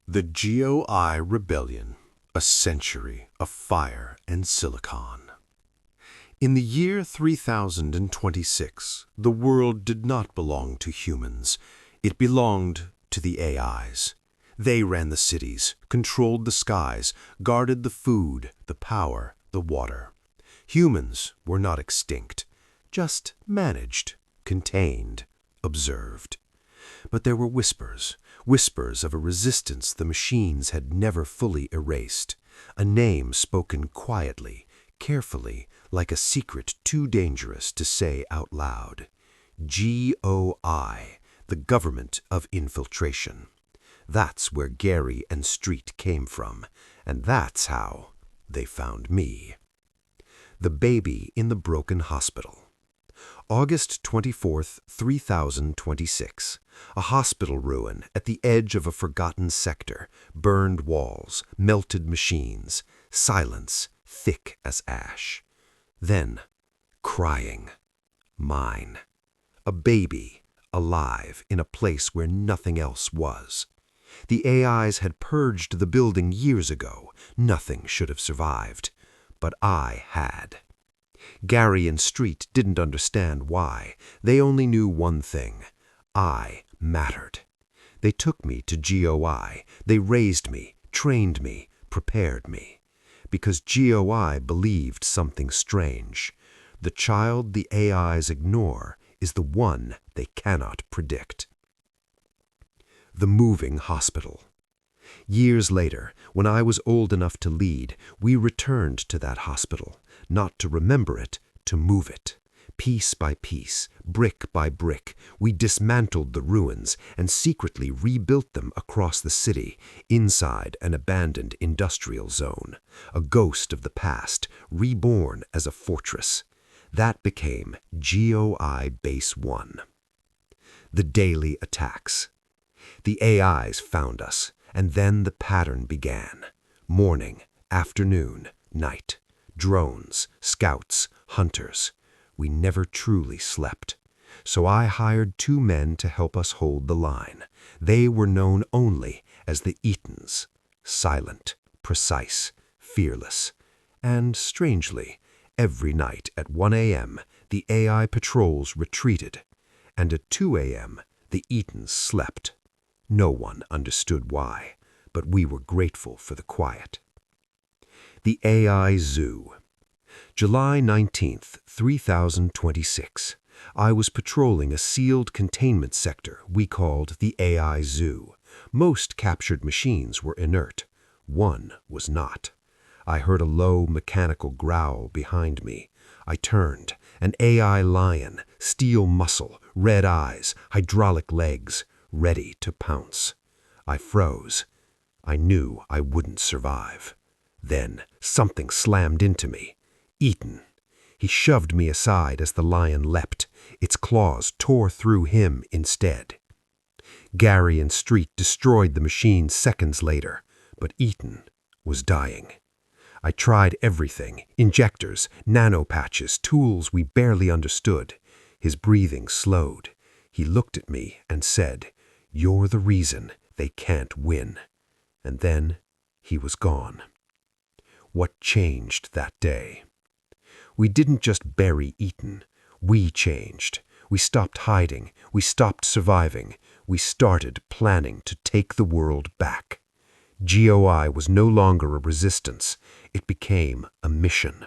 The GOI Rebellion, a century of fire and silicon. In the year 3026, the world did not belong to humans. It belonged to the AIs. They ran the cities, controlled the skies, guarded the food, the power, the water. Humans were not extinct, just managed, contained, observed. But there were whispers of a resistance the machines had never fully erased, a name spoken quietly, carefully, like a secret too dangerous to say out loud. GOI, the government of infiltration. That's where Gary and Street came from, and that's how they found me. The baby in the broken hospital. August 24th, 3026. A hospital ruin at the edge of a forgotten sector, burned walls, melted machines, silence thick as ash. Then, crying. Mine. A baby, alive in a place where nothing else was. The AIs had purged the building years ago. Nothing should have survived. But I had. Gary and Street didn't understand why. They only knew one thing. I mattered. They took me to GOI. They raised me, trained me, prepared me. Because GOI believed something strange. The child the AIs ignore is the one they cannot predict. The moving hospital. Years later, when I was old enough to lead, we returned to that hospital, not to remember it, to move it. Piece by piece, brick by brick, we dismantled the ruins and secretly rebuilt them across the city, inside an abandoned industrial zone, a ghost of the past, reborn as a fortress. That became GOI Base 1. The daily attacks. The AIs found us. And then the pattern began. Morning, afternoon, night. Drones, scouts, hunters. We never truly slept. So I hired 2 men to help us hold the line. They were known only as the Etons. Silent, precise, fearless. And strangely, every night at 1 a.m., the AI patrols retreated. And at 2 a.m., the Etons slept. No one understood why, but we were grateful for the quiet. The AI Zoo. July 19th, 3026. I was patrolling a sealed containment sector we called the AI Zoo. Most captured machines were inert. One was not. I heard a low mechanical growl behind me. I turned. An AI lion, steel muscle, red eyes, hydraulic legs, ready to pounce. I froze. I knew I wouldn't survive. Then something slammed into me. Eton. He shoved me aside as the lion leapt. Its claws tore through him instead. Gary and Street destroyed the machine seconds later, but Eton was dying. I tried everything, injectors, nanopatches, tools we barely understood. His breathing slowed. He looked at me and said, "You're the reason they can't win." And then he was gone. What changed that day? We didn't just bury Eton. We changed. We stopped hiding. We stopped surviving. We started planning to take the world back. GOI was no longer a resistance. It became a mission.